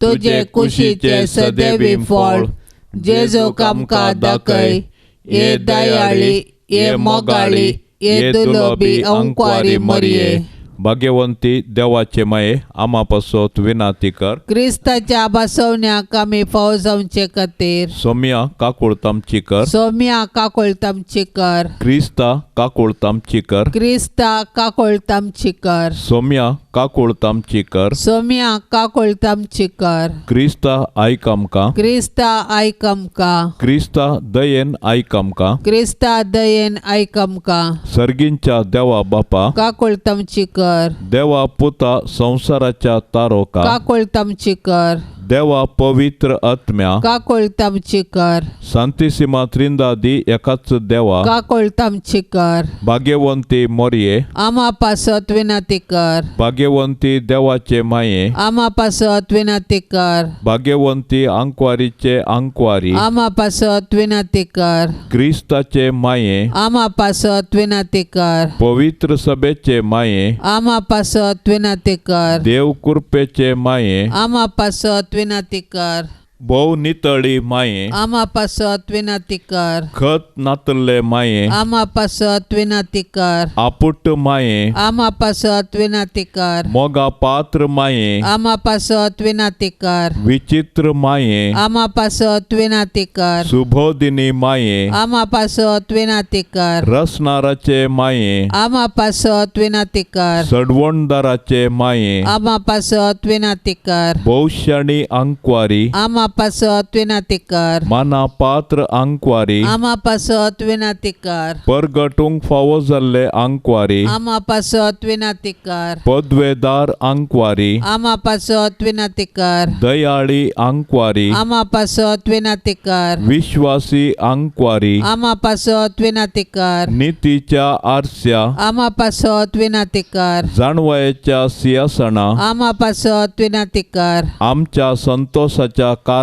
तुजे कुशीचे सदैवी फळ जेजूक आमकां दाखय. ये दयाळी, ये मोगाळी, ये दुलोबी अंकुरी मरिये, भाग्यवंती देवाचे माये आम्हा पासत विनाती कर. क्रिस्ताच्या बसवण्याक आमी फावो जावचे खातीर सोम्या काकुळतामची कर. सोम्या काकोळतामची कर. क्रिस्ता काकुळतामची कर. क्रिस्ता काकोळतामची कर. सोम्या काकुळतामची कर. सोम्या काकोळतामची कर. क्रिस्ता आयक आमकां. क्रिस्ता आयक आमकां. क्रिस्ता दयेन आयक आमकां. क्रिस्ता दयेन आयक आमकां. सर्गींच्या देवा बापा काकोळतामची कर. देवा पुता संसाराच्या तारोका. काकोळतामची कर. देवा पवित्र आत्म्या काकोळतामची कर. सांतिसिमा त्रिंदादी एकाच देवा काकोळतामची कर. भाग्यवंती मोरये आम्हा पासत विनंती कर. भाग्यवंती देवाचे माये आम्हा पासत विनंती कर. भाग्यवंती आंकवारीचे आंकवारी आम्हा पासत विनंती कर. क्रिस्ताचे माये आम्हा पासत विनंती कर. पवित्र सभेचे माये आम्हा पासत विनंती कर. देव कृपेचे माये आम्हा पासत विनंती कर. भोव नितळी माये आम्हा पासत विनंती कर. खत नातल्ले माये आम्हा पासत विनंती कर. आपुट माये आम्हा पासत विनंती कर. मोगा पात्र माये आम्हा पासत विनंती कर. विचित्र माये आम्हा पासत विनंती कर. सुबोधिनी माये आम्हा पासत विनंती कर. रसनाराचे माये आम्हा पासत विनंती कर. सडवणदाराचे माये आम्हा पासत विनंती कर. भविष्याणी अंकवारी आम्हा पासत विनंती कर. माना पात्र अंकवारी आम्हा पासत विनंती कर. परगटूंक फावो जाल्ले अंकवारी आम्हा पासत विनंती कर. पदवेदार अंकवारी आम्हा पासत विनंती कर. दयाळी अंकवारी आम्हा पासत विनंती कर. विश्वासी अंकवारी आम्हा पासत विनंती कर. नीतीच्या आरस्या आम्हा पासत विनंती कर. जाणवयाच्या सिंहासना आम्हा पासत विनंती कर. आमच्या संतोषाच्या कारणा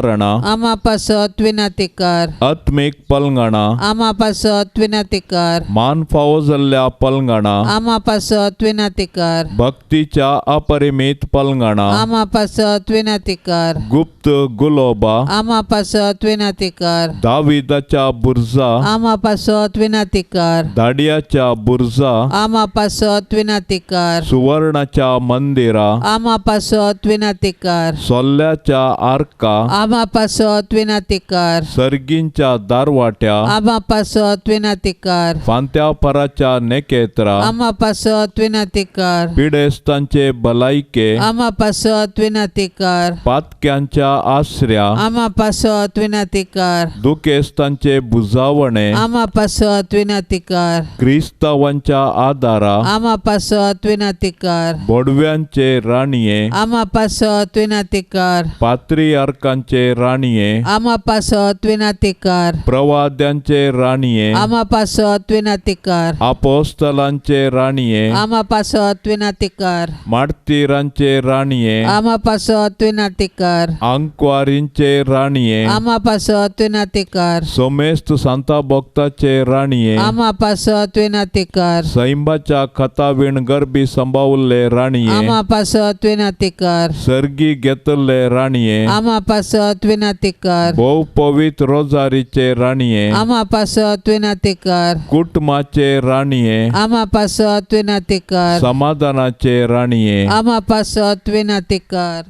आम्हा पासत विनंती कर. आत्मिक पलंगणा आम्हा पासत विनंती कर. मान फावो जाल्ल्या पलंगणा आम्हा पासत विनंती कर. भक्तीच्या अपरिमित पलंगणा आम्हा पासत विनंती कर. गुप्त गुलोबा आम्हा पासत विनंती कर. दाविदाच्या बुर्जा आम्हा पासत विनंती कर. दाडियाच्या बुर्जा आम्हा पासत विनंती कर. सुवर्णाच्या मंदिरा आम्हा पासत विनंती कर. सोल्ल्याच्या आर्का आम्हा पासत विनंती कर. सर्गींच्या दारवाट्या आम्हा पासत विनंती कर. फांत्या पराच्या नेकेत्रा आम्हा पासत विनंती कर. पिडेस्तांचे भलायके आम्हा पासत विनंती कर. पातक्यांच्या आश्र्या आम्हा पासत विनंती कर. दुखेस्तांचे बुजावणे आम्हा पासत विनंती कर. क्रिस्तावांच्या आदारा आम्हा पासत विनंती कर. बोडव्यांचे राणीये आम्हा पासत विनंती कर. पात्रियार्कांचे राणीये आम्हा पासत विनंती कर. प्रवाद्यांचे राणीये आम्हा पासत विनंती कर. अपोस्तलांचे राणीये आम्हा पासत विनंती कर. मार्तिरांचे राणीये आम्हा पासत विनंती कर. अंकवारींचे राणीये आम्हा पासत विनंती कर. सोमेस्त सांता भक्ताचे राणीये आम्हा पासत विनंती कर. सैंबाच्या खतावीण गरबी संभावले राणीये आम्हा पासत विनंती कर. सर्गी घेतले राणीये आम्हा पासत विनंती कर. भोव पवित्र रोजारीचे राणीये आम्हा पासत विनंती कर. कुटुंबाचे राणीये आम्हा पासत विनंती कर. समाधानाचे राणीये आम्हा पासत विनंती कर.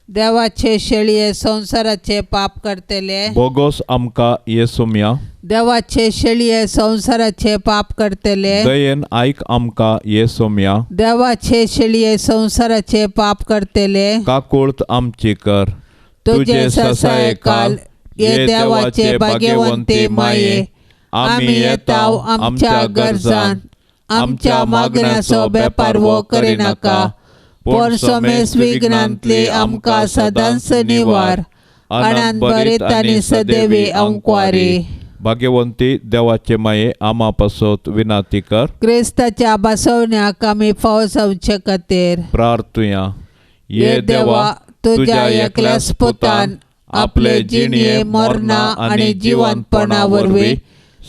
देवाचे शेळये संसाराचे पाप करतले. बोगोस आमका येसुम्या देवाचे शेळये संसाराचे पाप करतले. दयेन आयक आमका येसुम्या देवाचे शेळये संसाराचे पाप करतले. काकुळत आमची कर. तुझे ससाय काल ये देवाचे भाग्यवंते माये. आम्ही येताव आमच्या गरजान. आमच्या मागण्याचो बेपारवो करिनाका. पण सोमेस विघ्नांतले आमकां सदांच निवार. अनंत बरीत आनी सदैवी अंकवारी. भाग्यवंती देवाचे माये आम्हा पासत विनाती कर. क्रिस्ताच्या बसवण्याक आमी फावो जावचे खातीर प्रार्थुया. ये देवा तुझ्या एकल्याच पुतान आपले जिणये मरणा आनी जिवंतपणा वरवीं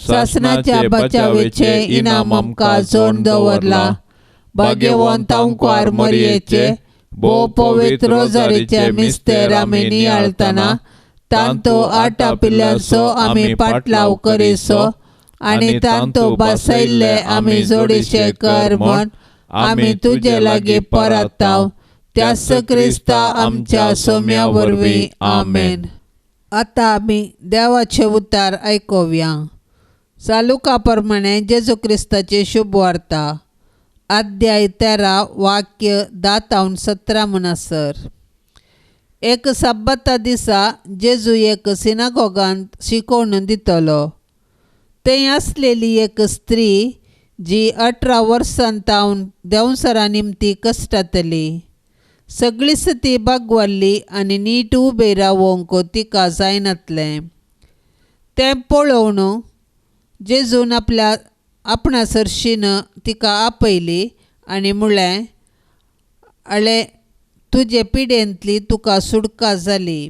शासनाच्या बचावेचे इनाम आमकां जोड दवरला. भाग्यवंत अंकवार मरियेचे भोव पवित्र रोजारीचे मिस्तेर आमी नियाळतना तांतो आटा पिल्ल्याचो आमी पाटलाव करिसो. आनी तांतो बसयल्ले आमी जोडीशे कर म्हण आमी तुजे लागीं परताव त्यास क्रिस्ता आमच्या सोम्या वरवीं आमेन. आतां आमी देवाचे उतार आयकुया. चालुका प्रमाणे जेजू क्रिस्ताची शुभ वार्ता अध्याय 13 वाक्य 10-17 म्हणसर. एक सब्बता दिसा जेजू एक सिनागोगांत शिकोवन दितलो. थंय आसलेली एक स्त्री जी 18 वर्सांतावन देंवसरा निमती कश्टातली. सगळीच ती बागवाल्ली आनी नीट उबे रावंक तिका जायनातलें. तें पळोवन जेजून आपणा सरशीन तिका आपयली आनी म्हणलें, आळे तुजे पिडेंतली तुका सुटका जाली.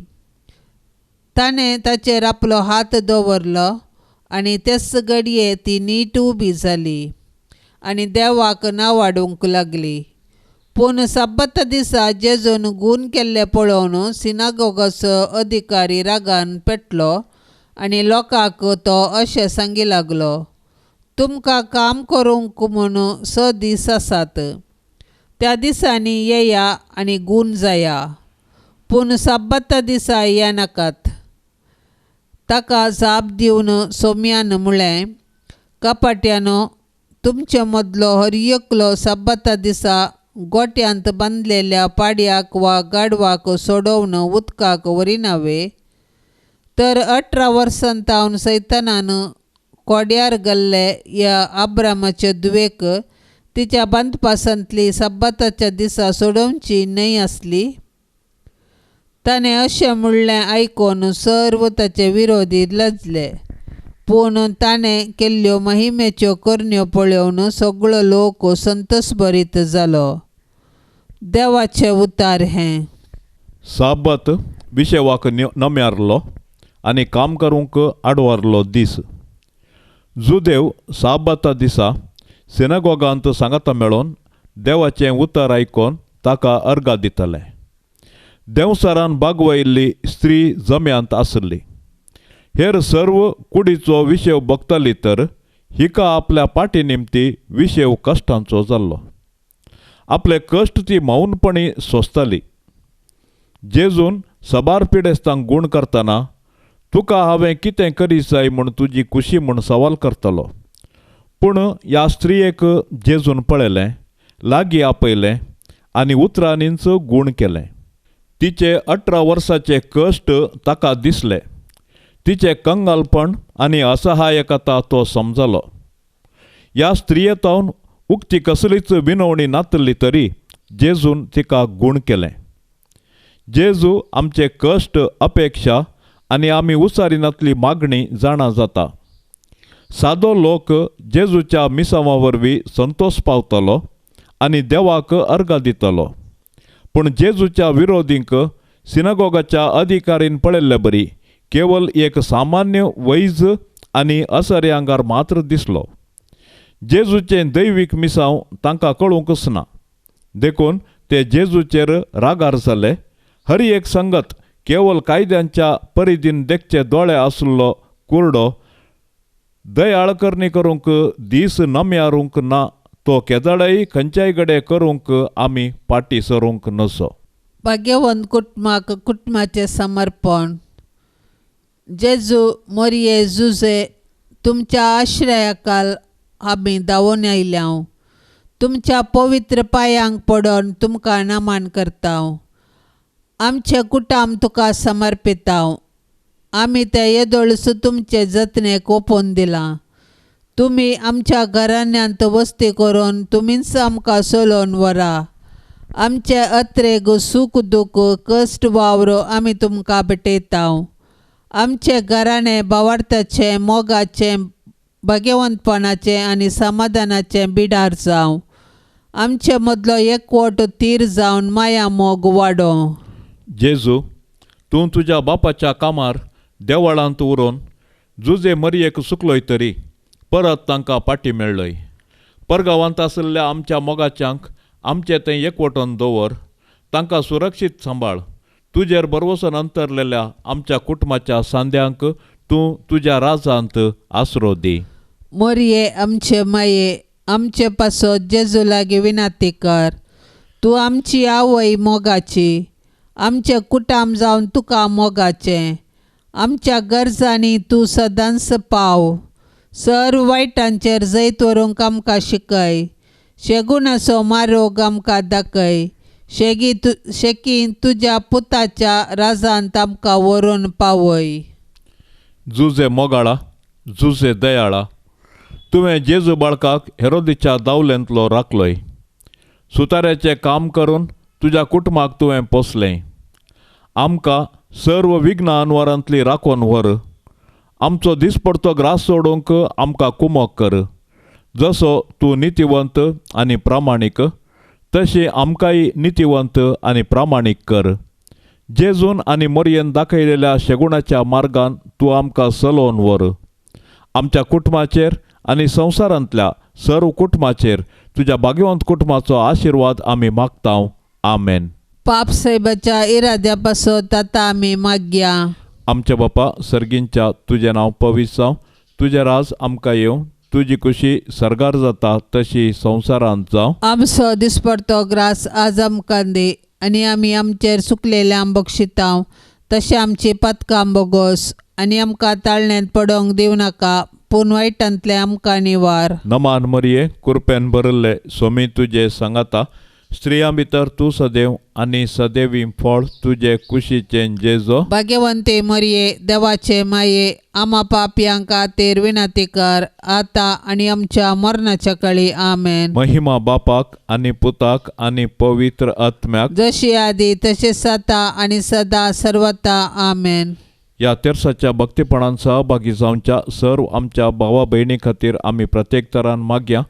ताणें ताचेर आपलो हात दवरलो आनी तेच घडये ती नीट उबी जाली आनी देवाक नांवाडूंक लागली. पूण सब्बता दिसा जेजून गूण केल्ले पळोवन सिनागोगाचो अधिकारी रागान पेटलो आनी लोकांक तो अशें सांगी लागलो, तुमकां काम करूंक म्हूण 6 दीस आसात. त्या दिसांनी येया आनी गूण जाया, पूण सब्बता दिसा येनाकात. ताका जाप दिवन सोम्यान म्हणलें, कपाट्यानो, तुमचे मदलो हर एकलो सब्बता दिसा गोट्यांत बांदलेल्या पाडयाक वा गाडवाक सोडोवन उदकाक वरिनावे. तर 18 वर्सांतावन सैतानान कोड्यार घाल्ले ह्या आब्रामाचे धुवेक तिच्या बांदपासांतली सब्बताच्या दिसा सोडोवची न्हय आसली. ताणें अशें म्हणलें आयकून सर्व ताचे विरोधी लजले. पूण ताणें केल्ल्यो महिमेच्यो करण्यो पळोवन सगळो लोक संतोशभरीत जालो. देवाचें उतार हें. साबत विशेवाक नम्यारलो आनी काम करूंक आडवारलो दीस. जुदेव साबता दिसा सिनागोगांत सांगाता मेळोन देवाचें उतर आयकोन ताका अर्गां दितले. देंवसरान बागवायिल्ली स्त्री जम्यांत आसली. हेर सर्व कुडीचो विशेव बगतली तर हिका आपल्या पाटी निमती विशेव कश्टांचो जाल्लो. आपले कश्ट ती मौनपणी सोंसताली. जेजून सबार पिडेस्तांक गूण करतना, तुका हांवें कितें करी जाय म्हूण तुजी कुशी म्हूण सवाल करतलो. पूण ह्या स्त्रियेक जेजून पळयलें, लागीं आपयलें आनी उतरांनीच गूण केलें. तिचे 18 वर्साचे कश्ट ताका दिसले. तिचे कंगालपण आनी असहायकता तो समजलो. ह्या स्त्रियेतावन उक्ती कसलीच विनवणी नातली तरी जेजून तिका गूण केलें. जेजू आमचे कश्ट, अपेक्षा आनी आमी उसारिनातली मागणी जाणा जाता. सादो लोक जेजूच्या मिसांवा वरवीं संतोश पावतलो आनी देवाक अर्गां दितलो. पूण जेजूच्या विरोधींक सिनागोगाच्या अधिकारीन पळयल्ले बरी केवल एक सामान्य वैज आनी असर्यांगार मात्र दिसलो. जेजूचें दैवीक मिसांव तांकां कळूंकच ना. देखून ते जेजूचेर रागार जाले. हर एक संगत केवल कायद्यांच्या परिधीन देखचे दोळे आसलो कुरडो दयाळ करणी करूंक दीस नम्यारूंक ना, तो केदळय खंयच्याय घडये करूंक आमी पाटी सरूंक नसो. भाग्यवंत कुटुंबाक कुटुंबाचें समर्पण. जेजू मोरये जुजे तुमच्या आश्रयाखाल आमी धांवून आयल्याव. तुमच्या पवित्र पांयांक पडोन तुमकां नमन करतांव. आमचें कुटाम तुका समर्पितांव. आमी ते येदोळस तुमचे जतनेक ओपोवन दिलां. तुमी आमच्या घराण्यांत वस्ती करून तुमीच आमकां चलोवन व्हरा. आमचे अत्रेक सूख दूख कश्ट वावर आमी तुमकां भेटयतांव. आमचे घराणे भावार्थाचें, मोगाचें, भाग्यवंतपणाचें आनी समाधानाचें बिडार जावं. आमचे मदलो एकवट तीर जावन माया मोग वाडो. जेजू, तूं तुज्या बापाच्या कामार देवळांत उरोवन जुजे मरयेक सुकलोय तरी परत तांकां पाटी मेळ्ळय. परगांवांत आसलेल्या आमच्या मोगाच्यांक आमचे तें एकवटून दवर. तांकां सुरक्षीत सांबाळ. तुजेर बरवसन अंतरलेल्या आमच्या कुटुंबाच्या सांद्यांक तूं तुज्या राजांत आसरो दी. मोरये आमचे माये, आमचे पासत जेजू लागी विनाती कर. तूं आमची आवय मोगाची, आमचे कुटाम जावन तुका मोगाचें. आमच्या गरजांनी तूं सदांच पाव. सर्व वायटांचेर जैत व्हरूंक आमकां शिकय. शेगुणाचो मार्ग आमकां दाखय. शेगीन तुज्या पुताच्या राजांत आमकां व्हरून पावय. जुजे मोगाळा, जुजे दयाळा, तुवें जेजू बाळकाक हेरोदीच्या दावल्यांतलो राखलोय. सुताऱ्याचें काम करून तुज्या कुटुंबाक तुवें पोसलें. आमकां सर्व विघ्नांवरांतली राखून व्हर. आमचो दिसपडतो ग्रास सोडूंक आमकां कुमोक कर. जसो तूं नितिवंत आनी प्रामाणीक, तशी आमकांय नितिवंत आनी प्रामाणीक कर. जेजून आनी मोरयेन दाखयलेल्या शेगुणाच्या मार्गान तूं आमकां चलोवन व्हर. आमच्या कुटुंबाचेर आनी संवसारांतल्या सर्व कुटुंबाचेर तुज्या भाग्यवंत कुटुंबाचो आशिर्वाद आमी मागतांव. आमेन. पाप साहेबाच्या इराद्या पासत आतां आमी मागया. आमच्या बापा सर्गींच्या तुजें नांव पवित्र जावं. तुजें राज आमकां येवं. तुजी खुशी सर्गार जाता तशी संवसारांत जावं. आमचो दिसपडतो ग्रास आज आमकां दे. आनी आमी आमचेर चुकलेल्यांक बक्षितांव तशें आमची पातकां बोगोस. आनी आमकां ताळण्यांत पडोवंक दिवं नाका, पूण वायटांतले आमकां निवार. नमान मरिये, कृपेन भरिल्ले, स्वामी तुजे सांगाता. स्त्रियां भितर तूं सदैव आनी सदैवी फळ तुजे कुशीचें जेजो. भाग्यवंते मरिये, देवाचे माये, आमा पापयांक खातीर विनाती कर, आतां आनी आमच्या मरणाच्या काळी. आमेन. महिमा बापाक आनी पुताक आनी पवित्र आत्म्याक, जशी आदी तशेंच आतां आनी सदां सर्वता. आमेन. ह्या तेर्साच्या भक्तीपणान सहभागी जावच्या सर्व आमच्या भावा भयणी खातीर आमी प्रत्येक तरान मागया.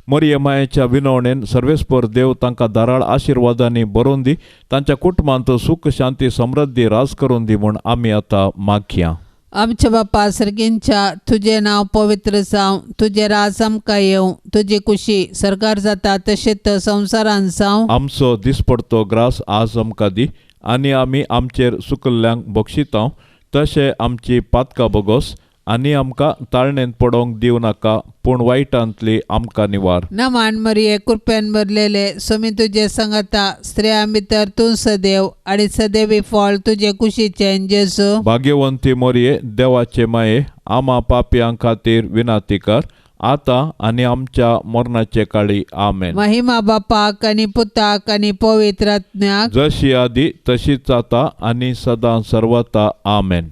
मरिये मायेच्या विनवणेन सर्वेस्पर देव तांकां दाराळ आशिर्वादांनी भरून दी. तांच्या कुटुंबांत सुख शांती समृद्धी रास करून दी म्हूण आमी आतां मागया. आमच्या बापा सर्गींच्या तुजें नांव पवित्र जावं. तुजें राज आमकां येवं. तुजी खुशी सर्गार जाता तशेंच संवसारांत जावं. आमचो दिसपडतो ग्रास आज आमकां दी. आनी आमी आमचेर चुकल्ल्यांक बक्षितांव तशें आमची पातकां बोगोस. आनी आमकां ताळणेंत पडोवंक दिवं नाका, पूण वायटांतली आमकां निवार. नमान मरिये, कृपेन भरलेले, स्वामी तुजे सांगाता. स्त्रियां भितर तूं सदैव आनी सदैवी फळ तुजे कुशीचें जेजू. भाग्यवंती मोरये, देवाचे माये, आमा पापयांक खातीर विनाती कर, आतां आनी आमच्या मरणाचे काळी. आमेन. महिमा बापाक आनी पुताक आनी पवित्र आत्म्याक, जशी आदी तशीच आता आनी सदां सर्वता. आमेन.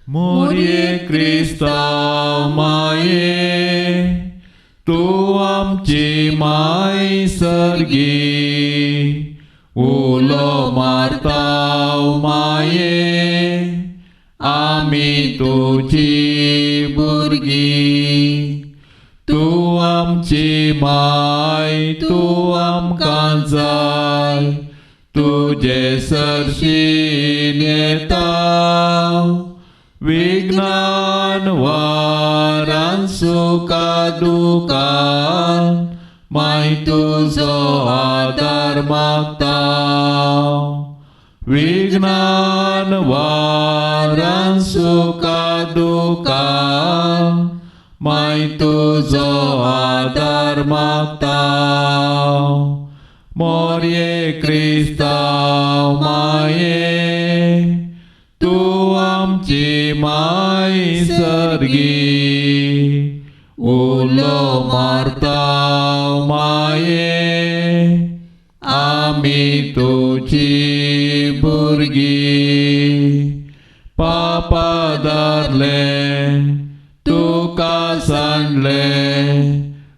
मोरये क्रिस्तांव माये, तूं आमची माय सर्गी. उलो मारताव माये, आमी तुजी भुरगीं. तूं आमची माय, तूं आमकां जाय. तुजे सरशीन येताव. विघ्नान वारान सुखा दुखान, माय तुजो आदार मागताव. विघ्नान वारान सुखा दुखान, माय तुजो आदार मागताव. मोरये क्रिस्तांव माये, तूं आमची माय सर्गी. उलो मारताव माये, आमी तुजी भुरगीं. पापा दारले तुका सांडले,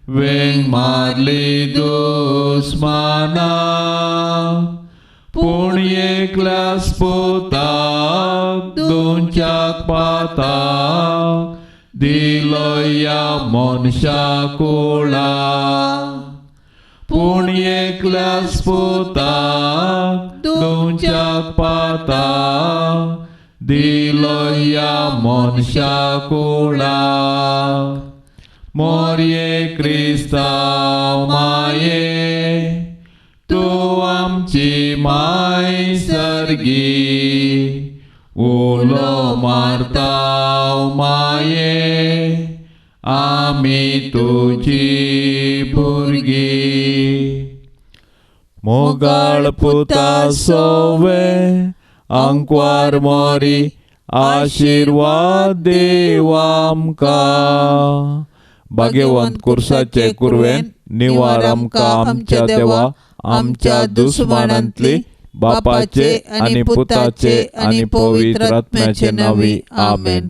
वेंग मारली दुस्माना. पूण एकल्यास पुताक दोनच्याक पाताक, दिलो या मनशा कुळा. पूण एकल्यास पुताक दोनच्याक पाताक, दिलो या मनशा कुळा. मोरये क्रिस्तांव माये, तूं आमची माय सर्गी. उलो मारताव माये, आमी तुजी भुरगी मोगाळ पुता सोवे अंकवार मोरी आशीर्वाद देव आमकां भाग्यवंत कुर्साचे कुरवेन निवार आमकां आमच्या देवा आमच्या दुस्मनांतली बापाचे आनी पुताचे आनी पवित्र आत्म्याचे नावी आमेन.